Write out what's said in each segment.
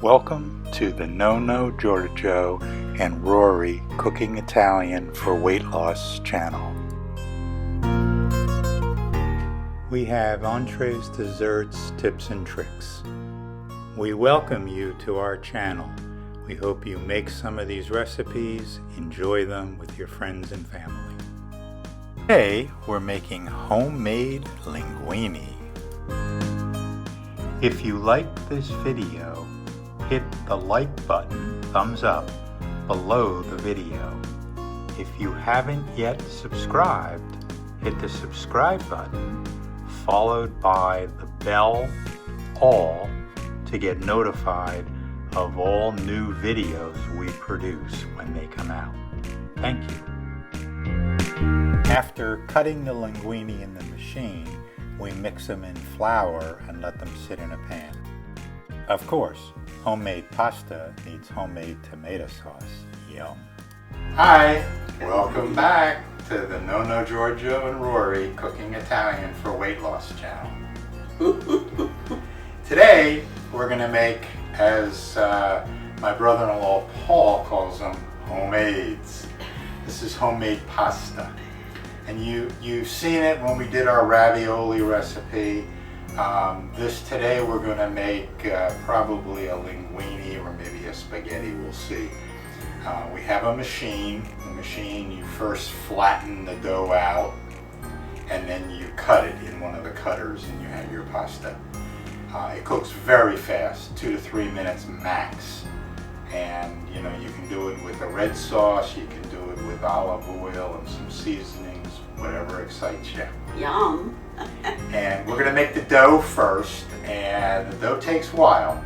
Welcome to the Nonno Giorgio and Rory Cooking Italian for Weight Loss channel. We have entrees, desserts, tips and tricks. We welcome you to our channel. We hope you make some of these recipes, enjoy them with your friends and family. Today we're making homemade linguine. If you liked this video, hit the like button, thumbs up, below the video. If you haven't yet subscribed, hit the subscribe button, followed by the bell all to get notified of all new videos we produce when they come out. Thank you. After cutting the linguine in the machine, we mix them in flour and let them sit in a pan. Of course, homemade pasta needs homemade tomato sauce. Yum. Hi, welcome back to the Nonno Giorgio and Rory Cooking Italian for Weight Loss channel. Today we're going to make, as my brother-in-law Paul calls them, homemades. This is homemade pasta. And you've seen it when we did our ravioli recipe. Today we're going to make probably a linguine or maybe a spaghetti, we'll see. We have a machine. The machine, you first flatten the dough out and then you cut it in one of the cutters and you have your pasta. It cooks very fast, 2 to 3 minutes max. And you know, you can do it with a red sauce, you can do it with olive oil and some seasonings, whatever excites you. Yum. And we're going to make the dough first, and the dough takes a while.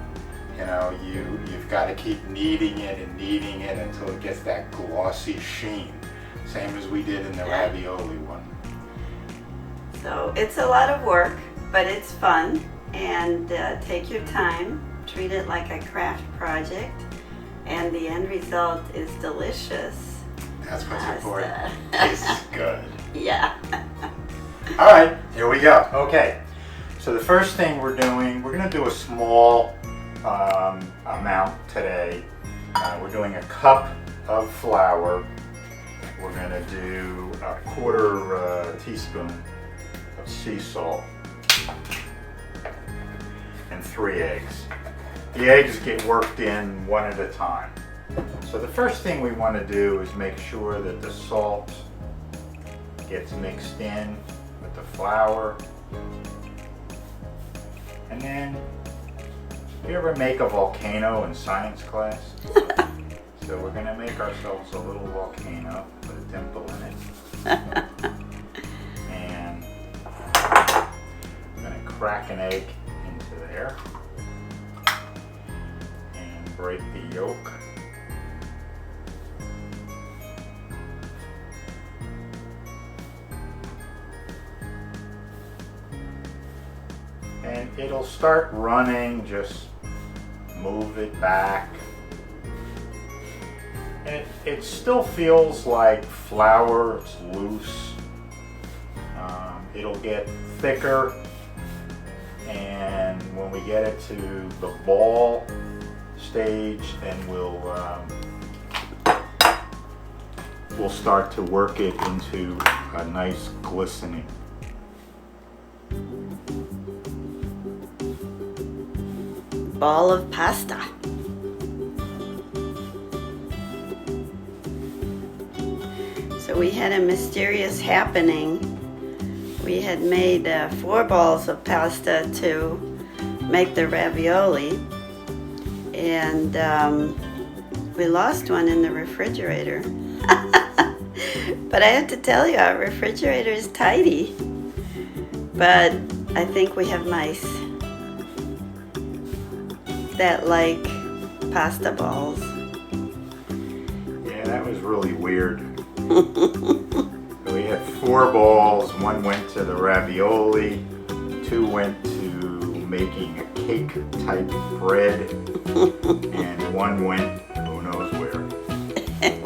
You know, you've got to keep kneading it until it gets that glossy sheen, same as we did in the ravioli one. So it's a lot of work, but it's fun, and take your time, treat it like a craft project, and the end result is delicious. That's what's important. Tastes good. Yeah. All right, here we go. Okay, so the first thing we're doing, we're going to do a small amount today. We're doing a cup of flour. We're going to do a quarter teaspoon of sea salt and 3 eggs. The eggs get worked in one at a time. So the first thing we want to do is make sure that the salt gets mixed in with the flour. And then, you ever make a volcano in science class? So we're going to make ourselves a little volcano with a dimple in it. And I'm going to crack an egg into there and break the yolk. And it'll start running, just move it back. And it still feels like flour, it's loose. It'll get thicker, and when we get it to the ball stage, then we'll start to work it into a nice glistening. Ball of pasta. So we had a mysterious happening. We had made 4 balls of pasta to make the ravioli, and we lost one in the refrigerator. But I have to tell you, our refrigerator is tidy, but I think we have mice that like pasta balls. Yeah, that was really weird. So we had 4 balls. 1 went to the ravioli, 2 went to making a cake type bread, and 1 went who knows where.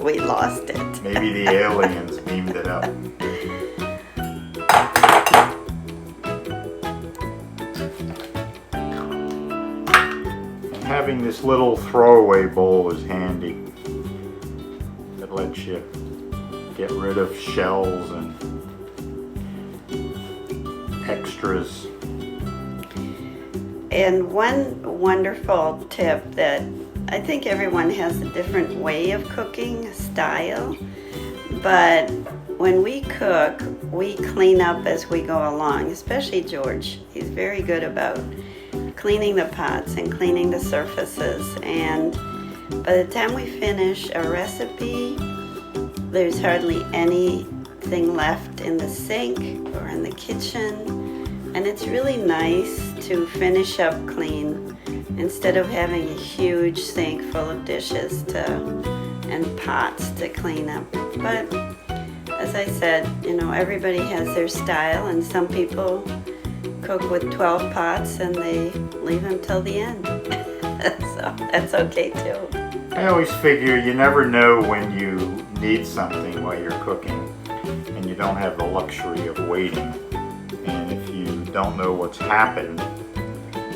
We lost it. Maybe the aliens beamed it up. having this little throwaway bowl is handy. It lets you get rid of shells and extras. And one wonderful tip that I think everyone has a different way of cooking, style, but when we cook, we clean up as we go along, especially George. He's very good about cleaning the pots and cleaning the surfaces, and by the time we finish a recipe, there's hardly anything left in the sink or in the kitchen. And it's really nice to finish up clean instead of having a huge sink full of dishes and pots to clean up. But as I said, everybody has their style, and some people cook with 12 pots and they leave them till the end. So that's okay too. I always figure you never know when you need something while you're cooking, and you don't have the luxury of waiting. And if you don't know what's happened,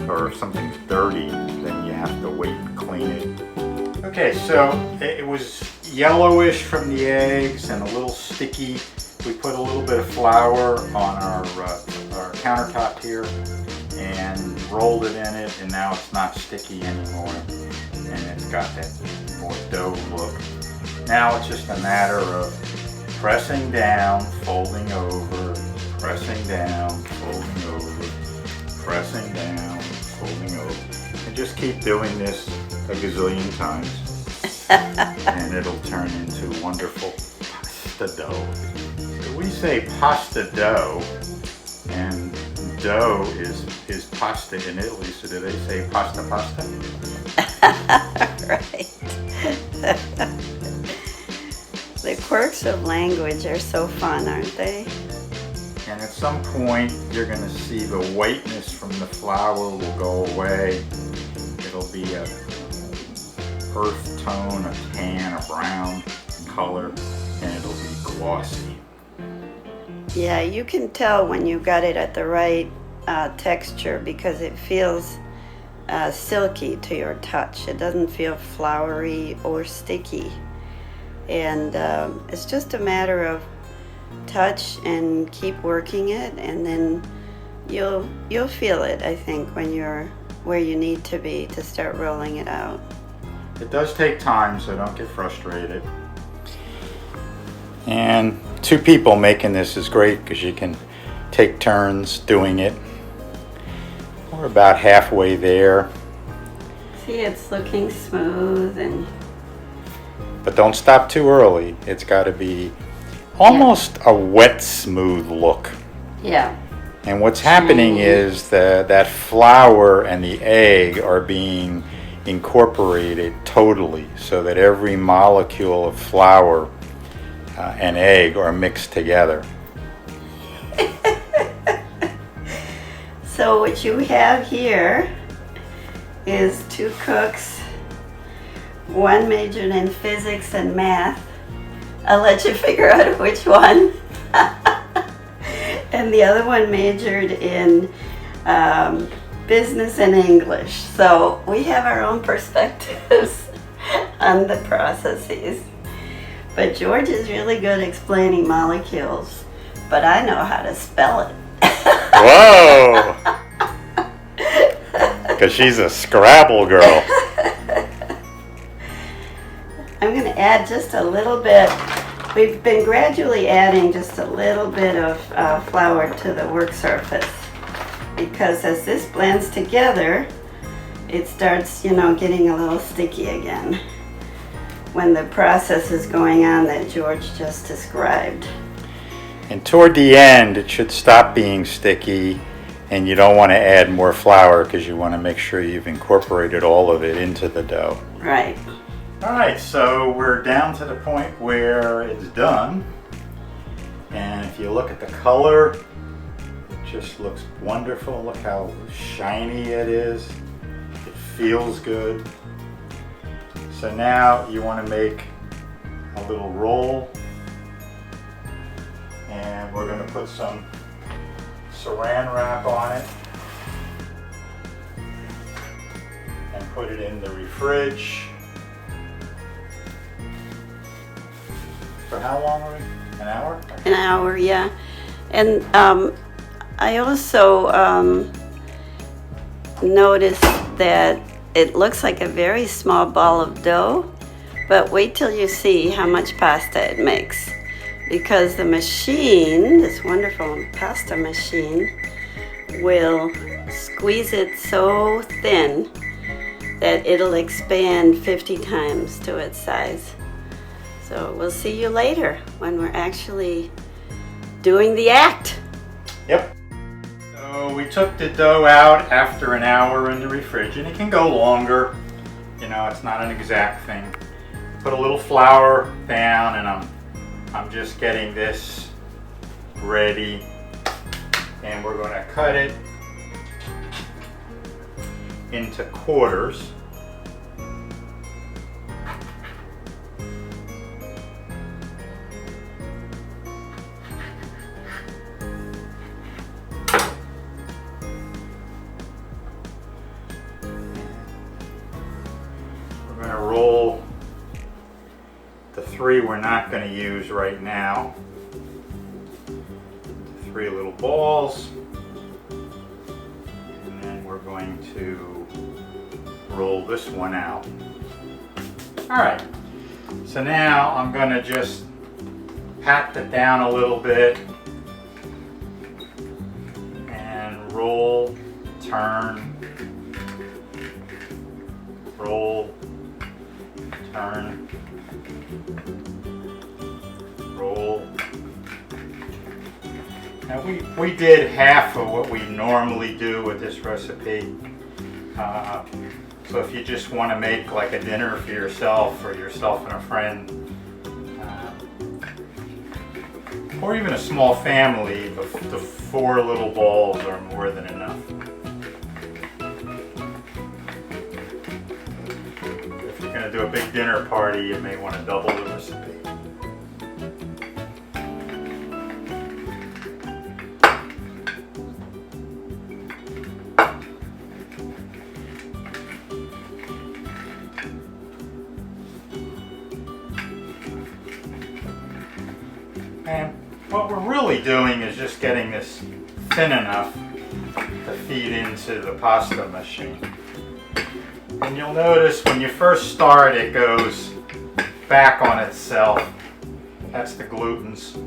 or if something's dirty, then you have to wait and clean it. Okay, so it was yellowish from the eggs and a little sticky. We put a little bit of flour on our countertop here and rolled it in it, and now it's not sticky anymore, and it's got that more dough look. Now it's just a matter of pressing down, folding over, pressing down, folding over, pressing down, folding over, and just keep doing this a gazillion times, and it'll turn into wonderful pasta dough. So we say pasta dough, and dough is pasta in Italy, so do they say pasta? Right. The quirks of language are so fun, aren't they? And at some point, you're going to see the whiteness from the flour will go away. It'll be a earth tone, a tan, a brown color, and it'll be glossy. Yeah, you can tell when you got it at the right texture because it feels silky to your touch. It doesn't feel floury or sticky. And it's just a matter of touch and keep working it, and then you'll feel it, I think, when you're where you need to be to start rolling it out. It does take time, so don't get frustrated. And 2 people making this is great because you can take turns doing it. We're about halfway there. See, it's looking smooth, but don't stop too early. It's got to be almost a wet smooth look. Yeah. And what's happening is that flour and the egg are being incorporated totally, so that every molecule of flour and egg are mixed together. So what you have here is 2 cooks. One majored in physics and math. I'll let you figure out which one. And the other one majored in business and English. So we have our own perspectives on the processes. But George is really good explaining molecules, but I know how to spell it. Whoa! Because she's a Scrabble girl. I'm going to add just a little bit. We've been gradually adding just a little bit of flour to the work surface, because as this blends together, it starts, getting a little sticky again when the process is going on that George just described. And toward the end, it should stop being sticky, and you don't want to add more flour because you want to make sure you've incorporated all of it into the dough. Right. All right, so we're down to the point where it's done. And if you look at the color, it just looks wonderful. Look how shiny it is. It feels good. So now you want to make a little roll, and we're going to put some saran wrap on it and Put it in the refrige. For how long are we? An hour? An hour, yeah. And I also noticed that it looks like a very small ball of dough, but wait till you see how much pasta it makes. Because the machine, this wonderful pasta machine, will squeeze it so thin that it'll expand 50 times to its size. So we'll see you later when we're actually doing the act. Yep. So we took the dough out after an hour in the refrige, and it can go longer. You know, it's not an exact thing. Put a little flour down, and I'm just getting this ready, and we're going to cut it into quarters. We're going to roll the three we're not going to use right now. 3 little balls, and then we're going to roll this one out. Alright, so now I'm going to just pat it down a little bit and roll, turn, roll, turn, roll. Now we did half of what we normally do with this recipe. So if you just want to make like a dinner for yourself or yourself and a friend, or even a small family, the 4 little balls are more than enough. If you're going to do a big dinner party, you may want to double the recipe. And what we're really doing is just getting this thin enough to feed into the pasta machine. And you'll notice when you first start, it goes back on itself. That's the glutens.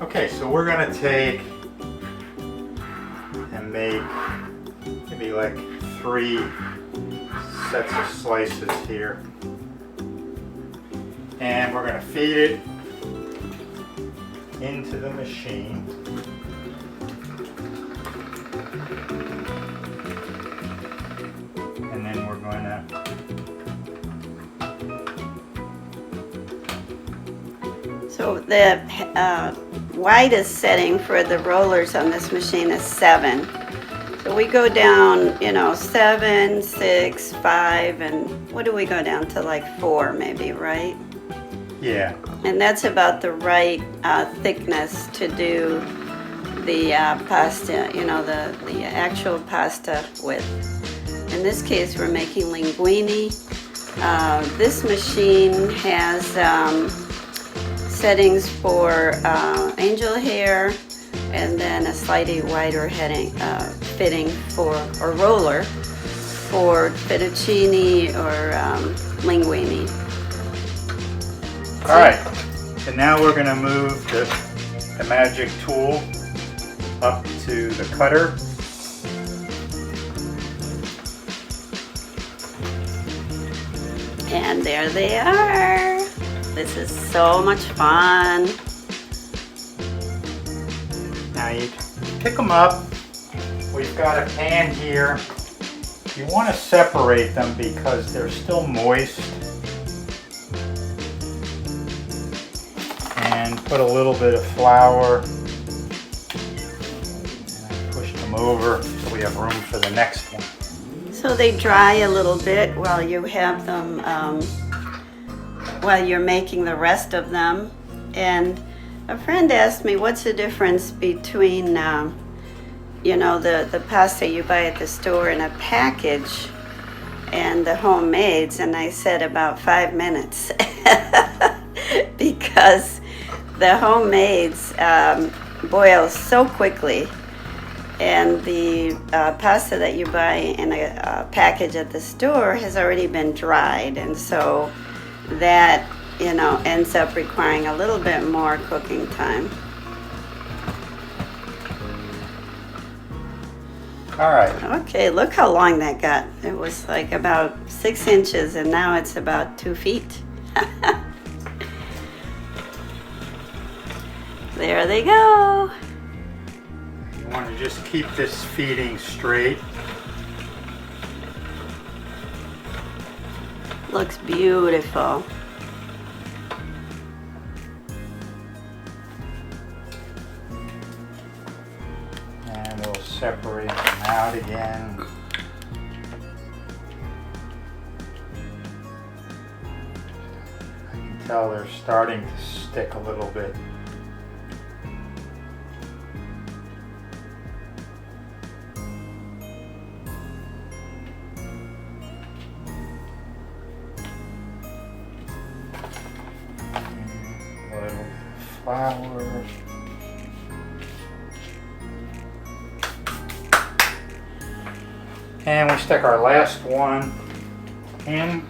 Okay, so we're going to take and make maybe like 3 sets of slices here. And we're going to feed it into the machine. And then we're going to... So the widest setting for the rollers on this machine is 7. So we go down, 7, 6, 5, and what do we go down to, like 4 maybe, right? Yeah. And that's about the right thickness to do the pasta, the actual pasta with. In this case, we're making linguine. This machine has settings for angel hair, and then a slightly wider fitting for or roller for fettuccine or linguine. All right, so now we're going to move the magic tool up to the cutter. And there they are. This is so much fun. Now you pick them up. We've got a pan here. You want to separate them because they're still moist. And put a little bit of flour. And push them over so we have room for the next one. So they dry a little bit while you have them, while you're making the rest of them. And a friend asked me, what's the difference between, the pasta you buy at the store in a package and the homemades, and I said about 5 minutes because the homemades boil so quickly, and the pasta that you buy in a package at the store has already been dried, and so that, you know, ends up requiring a little bit more cooking time. All right. Okay, look how long that got. It was like about 6 inches, and now it's about 2 feet. There they go. You want to just keep this feeding straight. Looks beautiful. And we'll separate them out again. I can tell they're starting to stick a little bit. A little bit of flour. And we stick our last one in.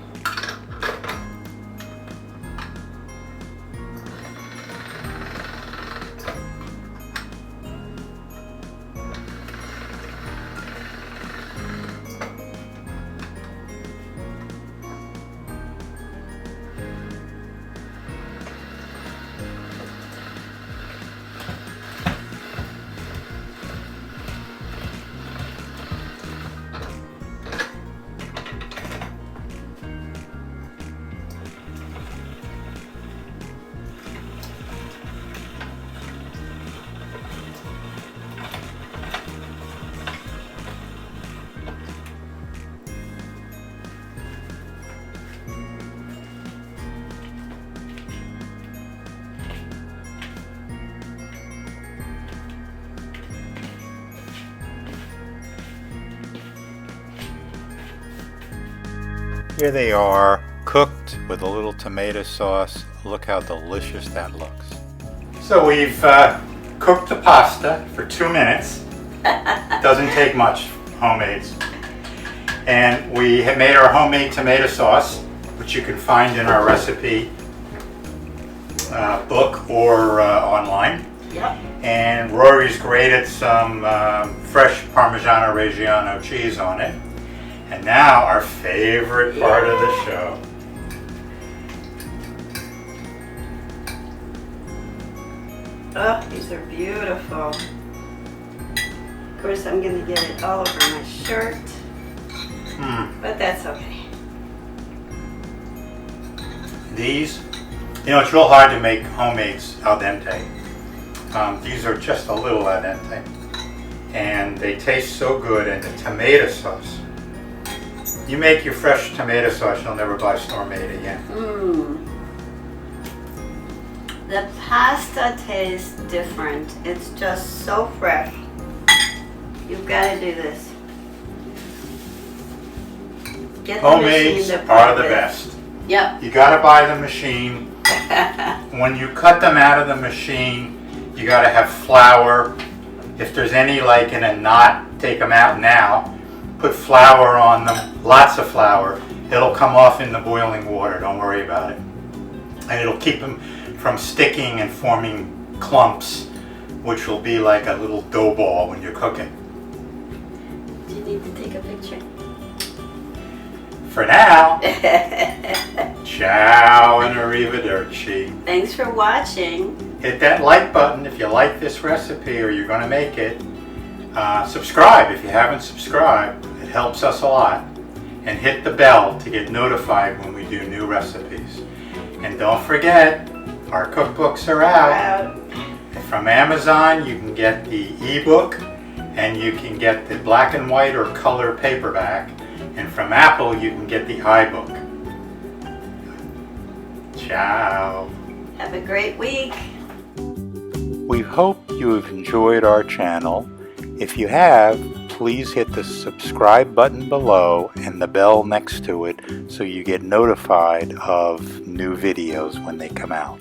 Here they are, cooked with a little tomato sauce. Look how delicious that looks. So we've cooked the pasta for 2 minutes. Doesn't take much, homemades. And we have made our homemade tomato sauce, which you can find in our recipe book or online. Yep. And Rory's grated some fresh Parmigiano Reggiano cheese on it. And now our favorite part of the show. Oh, these are beautiful. Of course, I'm going to get it all over my shirt, but that's okay. These, you know, it's real hard to make homemades al dente. These are just a little al dente. And they taste so good, and the tomato sauce. You make your fresh tomato sauce, you'll never buy store-made again. The pasta tastes different. It's just so fresh. You've got to do this. Get the Homemades machine to put are the this. best. Yep. You gotta buy the machine. When you cut them out of the machine, you gotta have flour. If there's any like in a knot, take them out now. Put flour on them, lots of flour. It'll come off in the boiling water, don't worry about it. And it'll keep them from sticking and forming clumps, which will be like a little dough ball when you're cooking. Do you need to take a picture? For now, ciao and arrivederci. Thanks for watching. Hit that like button if you like this recipe or you're gonna make it. Subscribe if you haven't subscribed. It helps us a lot. And hit the bell to get notified when we do new recipes. And don't forget, our cookbooks are out. From Amazon, you can get the ebook, and you can get the black and white or color paperback. And from Apple, you can get the iBook. Ciao. Have a great week. We hope you have enjoyed our channel. If you have, please hit the subscribe button below and the bell next to it so you get notified of new videos when they come out.